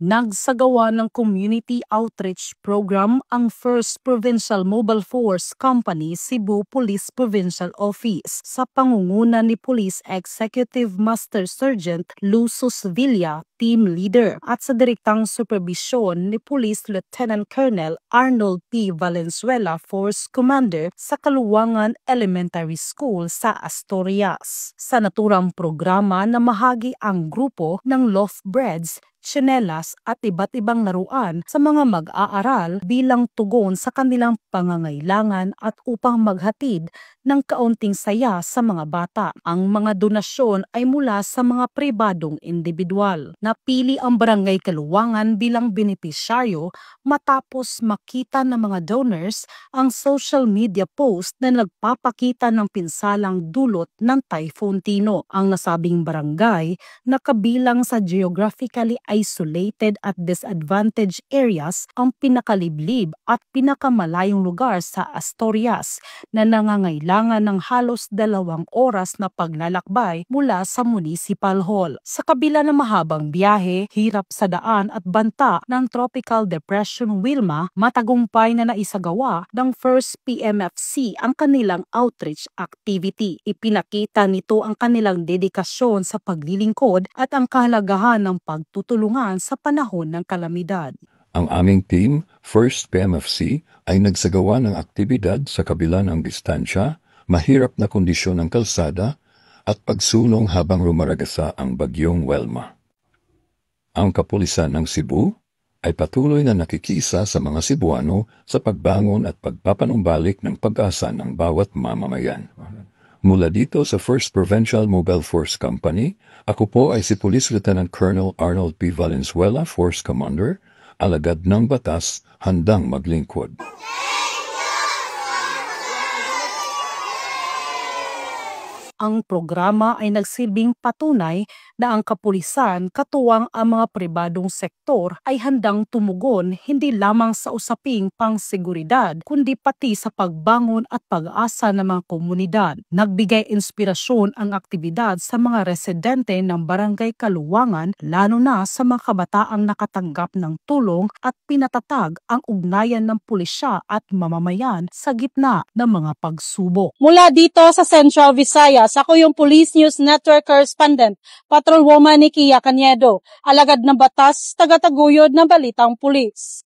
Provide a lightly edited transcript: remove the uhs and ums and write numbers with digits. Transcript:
Nagsagawa ng community outreach program ang First Provincial Mobile Force Company Cebu Police Provincial Office sa pangunguna ni Police Executive Master Sergeant Lusus Villa, Team Leader, at sa direktang superbisyon ni Police Lieutenant Colonel Arnold P. Valenzuela, Force Commander sa Kaluwangan Elementary School sa Asturias. Sa naturang programa na mahagi ang grupo ng loaf breads, tsinelas at iba't ibang laruan sa mga mag-aaral bilang tugon sa kanilang pangangailangan at upang maghatid ng kaunting saya sa mga bata. Ang mga donasyon ay mula sa mga pribadong individual. Napili ang Barangay Kaluwangan bilang benepisyaryo matapos makita ng mga donors ang social media post na nagpapakita ng pinsalang dulot ng Typhoon Tino. Ang nasabing barangay na kabilang sa geographically isolated at disadvantaged areas ang pinakaliblib at pinakamalayong lugar sa Asturias na nangangailangan ng halos 2 oras na paglalakbay mula sa Municipal Hall. Sa kabila ng mahabang biyahe, hirap sa daan at banta ng Tropical Depression Wilma, matagumpay na naisagawa ng First PMFC ang kanilang outreach activity. Ipinakita nito ang kanilang dedikasyon sa paglilingkod at ang kahalagahan ng pagtutulungan sa panahon ng kalamidad. Ang aming team, First PMFC, ay nagsagawa ng aktibidad sa kabila ng distansya, mahirap na kondisyon ng kalsada, at pagsulong habang rumaragasa ang bagyong Wilma. Ang kapulisan ng Cebu ay patuloy na nakikisa sa mga Cebuano sa pagbangon at pagpapanumbalik ng pag-asa ng bawat mamamayan. Mula dito sa First Provincial Mobile Force Company, ako po ay si Police Lieutenant Colonel Arnold P. Valenzuela, Force Commander, alagad ng batas, handang maglingkod. Ang programa ay nagsilbing patunay na ang kapulisan katuwang ang mga pribadong sektor ay handang tumugon hindi lamang sa usaping pangseguridad kundi pati sa pagbangon at pag-asa ng mga komunidad. Nagbigay inspirasyon ang aktibidad sa mga residente ng Barangay Kaluwangan lalo na sa mga kabataang nakatanggap ng tulong at pinatatag ang ugnayan ng pulisya at mamamayan sa gitna ng mga pagsubok. Mula dito sa Central Visayas, ako yung Police News Network Correspondent, Patrolwoman Nikia Caniedo, alagad ng batas, tagataguyod ng balitang pulis.